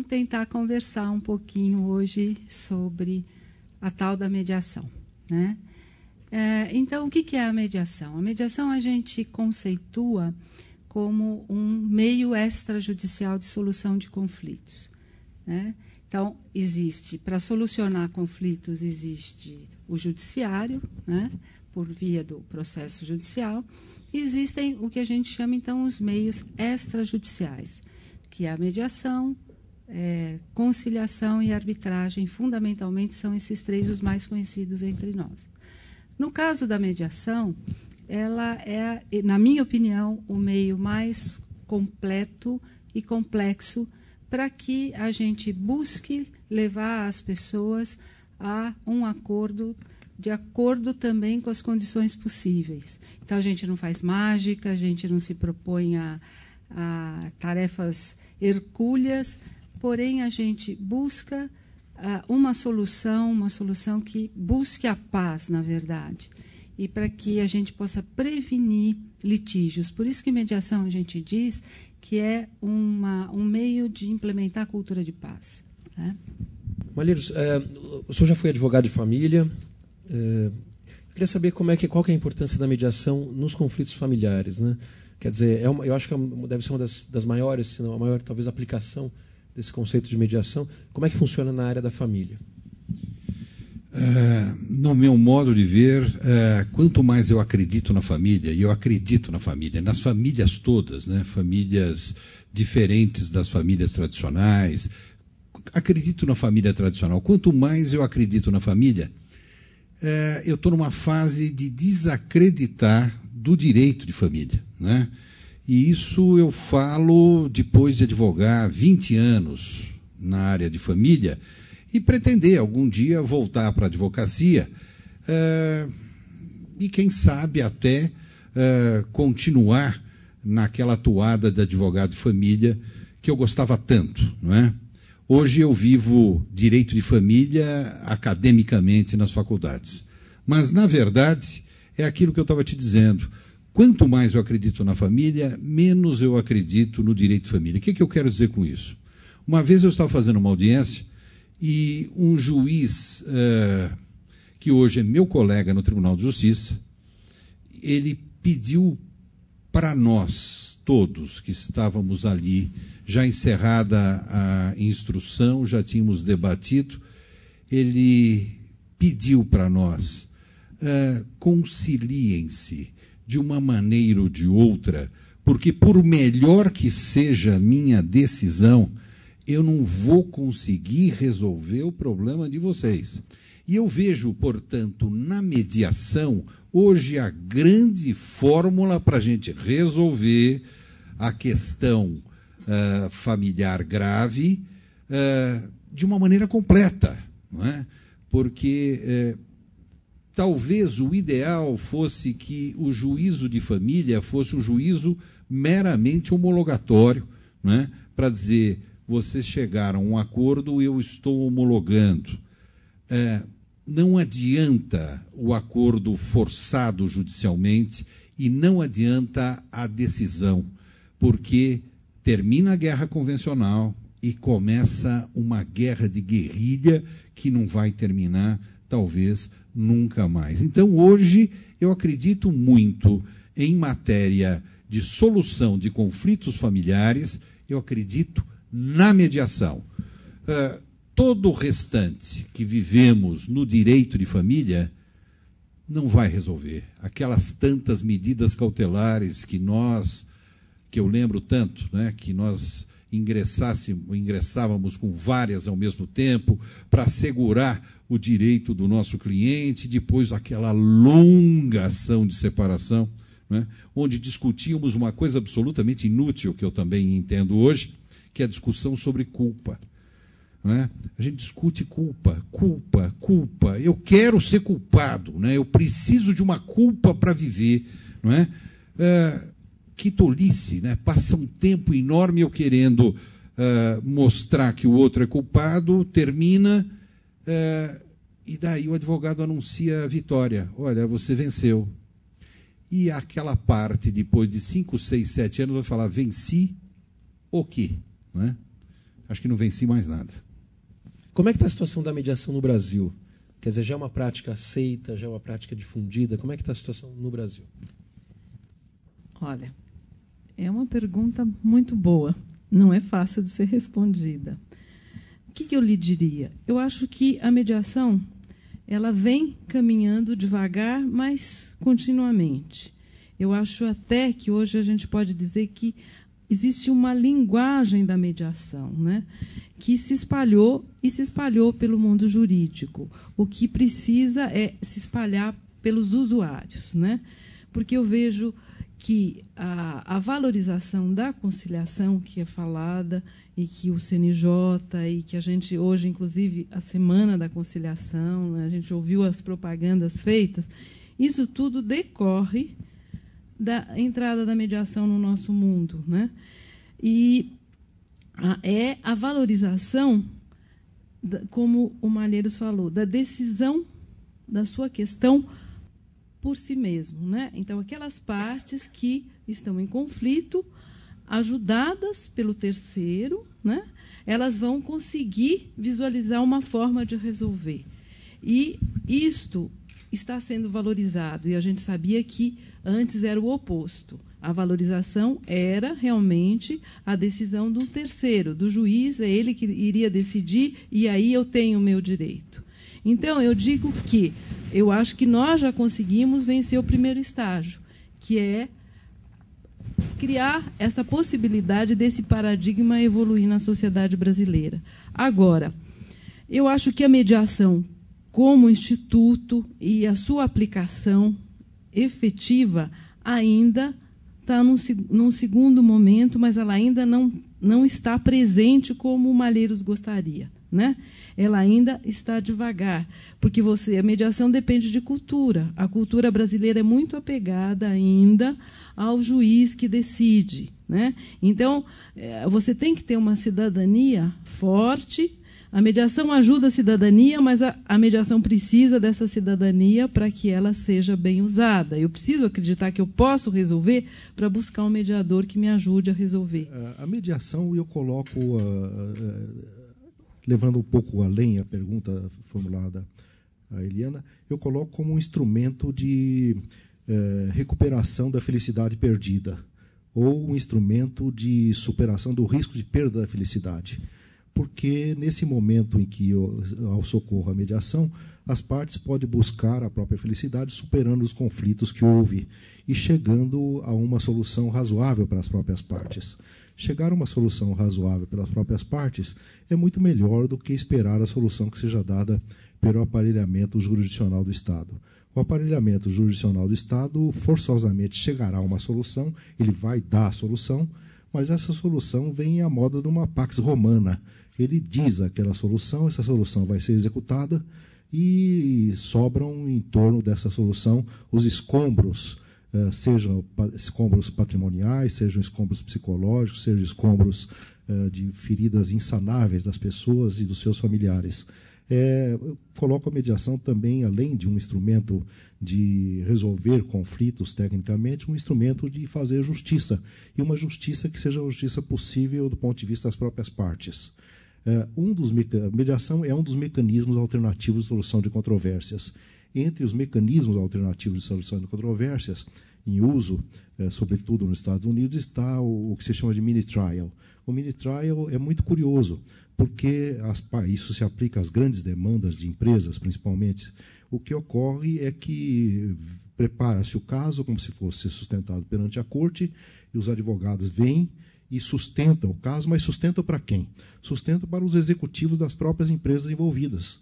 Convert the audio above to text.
vamos tentar conversar um pouquinho hoje sobre a tal da mediação, né? Então, o que é a mediação? A mediação a gente conceitua como um meio extrajudicial de solução de conflitos, né? Então, para solucionar conflitos, existe o judiciário, né, por via do processo judicial. Existem o que a gente chama, então, os meios extrajudiciais, que é a mediação, conciliação e arbitragem. Fundamentalmente, são esses três os mais conhecidos entre nós. No caso da mediação, ela é, na minha opinião, o meio mais completo e complexo para que a gente busque levar as pessoas a um acordo, de acordo também com as condições possíveis. Então, a gente não faz mágica, a gente não se propõe a tarefas hercúleas, porém, a gente busca uma solução que busque a paz, na verdade, e para que a gente possa prevenir litígios. Por isso que mediação, a gente diz que é um meio de implementar a cultura de paz, né? Malheiros, o senhor já foi advogado de família. Queria saber qual que é a importância da mediação nos conflitos familiares, né? Quer dizer, eu acho que deve ser uma das maiores, se não a maior, talvez, aplicação desse conceito de mediação. Como é que funciona na área da família? No meu modo de ver, quanto mais eu acredito na família, e eu acredito na família, nas famílias todas, né, famílias diferentes das famílias tradicionais, acredito na família tradicional. Quanto mais eu acredito na família, eu estou numa fase de desacreditar do direito de família, né? E isso eu falo depois de advogar 20 anos na área de família e pretender algum dia voltar para a advocacia e, quem sabe, até continuar naquela toada de advogado de família que eu gostava tanto, não é? Hoje eu vivo direito de família academicamente nas faculdades. Mas, na verdade, é aquilo que eu estava te dizendo. Quanto mais eu acredito na família, menos eu acredito no direito de família. O que eu quero dizer com isso? Uma vez eu estava fazendo uma audiência e um juiz, que hoje é meu colega no Tribunal de Justiça, ele pediu para nós, todos que estávamos ali, já encerrada a instrução, já tínhamos debatido, ele pediu para nós, conciliem-se de uma maneira ou de outra, porque, por melhor que seja a minha decisão, eu não vou conseguir resolver o problema de vocês. E eu vejo, portanto, na mediação, hoje, a grande fórmula para a gente resolver a questão familiar grave de uma maneira completa, não é? Porque talvez o ideal fosse que o juízo de família fosse um juízo meramente homologatório, não é? Para dizer, vocês chegaram a um acordo, eu estou homologando. Não adianta o acordo forçado judicialmente e não adianta a decisão, porque termina a guerra convencional e começa uma guerra de guerrilha que não vai terminar, talvez, nunca mais. Então, hoje, eu acredito muito em matéria de solução de conflitos familiares, eu acredito na mediação. Todo o restante que vivemos no direito de família não vai resolver. Aquelas tantas medidas cautelares que eu lembro tanto, né, que nós ingressávamos com várias ao mesmo tempo para assegurar o direito do nosso cliente, depois aquela longa ação de separação, né, onde discutíamos uma coisa absolutamente inútil, que eu também entendo hoje, que é a discussão sobre culpa. Né? A gente discute culpa. Eu quero ser culpado, né? Eu preciso de uma culpa para viver. Não é? Que tolice, né? Passa um tempo enorme eu querendo mostrar que o outro é culpado, termina, e daí o advogado anuncia a vitória. Olha, você venceu. E aquela parte, depois de 5, 6, 7 anos, vai falar, venci o quê? Não é? Acho que não venci mais nada. Como é que está a situação da mediação no Brasil? Quer dizer, já é uma prática aceita, já é uma prática difundida? Como é que está a situação no Brasil? Olha, é uma pergunta muito boa. Não é fácil de ser respondida. O que eu lhe diria? Eu acho que a mediação ela vem caminhando devagar, mas continuamente. Eu acho até que hoje a gente pode dizer que existe uma linguagem da mediação, né, que se espalhou pelo mundo jurídico. O que precisa é se espalhar pelos usuários, né? Porque eu vejo que a valorização da conciliação que é falada e que o CNJ e que a gente hoje, inclusive, a Semana da Conciliação, né, a gente ouviu as propagandas feitas, isso tudo decorre da entrada da mediação no nosso mundo, né? E é a valorização, como o Malheiros falou, da decisão da sua questão por si mesmo, né? Então, aquelas partes que estão em conflito, ajudadas pelo terceiro, né, elas vão conseguir visualizar uma forma de resolver. E isto está sendo valorizado, e a gente sabia que antes era o oposto. A valorização era realmente a decisão do terceiro, do juiz, é ele que iria decidir, e aí eu tenho o meu direito. Então, eu digo que eu acho que nós já conseguimos vencer o primeiro estágio, que é criar essa possibilidade desse paradigma evoluir na sociedade brasileira. Agora, eu acho que a mediação como instituto e a sua aplicação efetiva ainda está num segundo momento, mas ela ainda não está presente como o Malheiros gostaria, né? Ela ainda está devagar, porque a mediação depende de cultura. A cultura brasileira é muito apegada ainda ao juiz que decide, né? Então, você tem que ter uma cidadania forte. A mediação ajuda a cidadania, mas a mediação precisa dessa cidadania para que ela seja bem usada. Eu preciso acreditar que eu posso resolver para buscar um mediador que me ajude a resolver. A mediação, eu coloco, levando um pouco além a pergunta formulada a Eliana, eu coloco como um instrumento de recuperação da felicidade perdida, ou um instrumento de superação do risco de perda da felicidade. Porque, nesse momento em que, ao socorro à mediação, as partes podem buscar a própria felicidade superando os conflitos que houve e chegando a uma solução razoável para as próprias partes. Chegar a uma solução razoável pelas próprias partes é muito melhor do que esperar a solução que seja dada pelo aparelhamento jurisdicional do Estado. O aparelhamento jurisdicional do Estado forçosamente chegará a uma solução, ele vai dar a solução, mas essa solução vem à moda de uma pax romana. Ele diz aquela solução, essa solução vai ser executada e sobram em torno dessa solução os escombros, sejam escombros patrimoniais, sejam escombros psicológicos, sejam escombros de feridas insanáveis das pessoas e dos seus familiares. Eu coloco a mediação também, além de um instrumento de resolver conflitos tecnicamente, um instrumento de fazer justiça, e uma justiça que seja a justiça possível do ponto de vista das próprias partes. A mediação é um dos mecanismos alternativos de solução de controvérsias. Entre os mecanismos alternativos de solução de controvérsias, em uso, sobretudo nos Estados Unidos, está o que se chama de mini-trial. O mini-trial é muito curioso, porque isso se aplica às grandes demandas de empresas, principalmente. O que ocorre é que prepara-se o caso como se fosse sustentado perante a corte, e os advogados vêm e sustentam o caso, mas sustentam para quem? Sustentam para os executivos das próprias empresas envolvidas.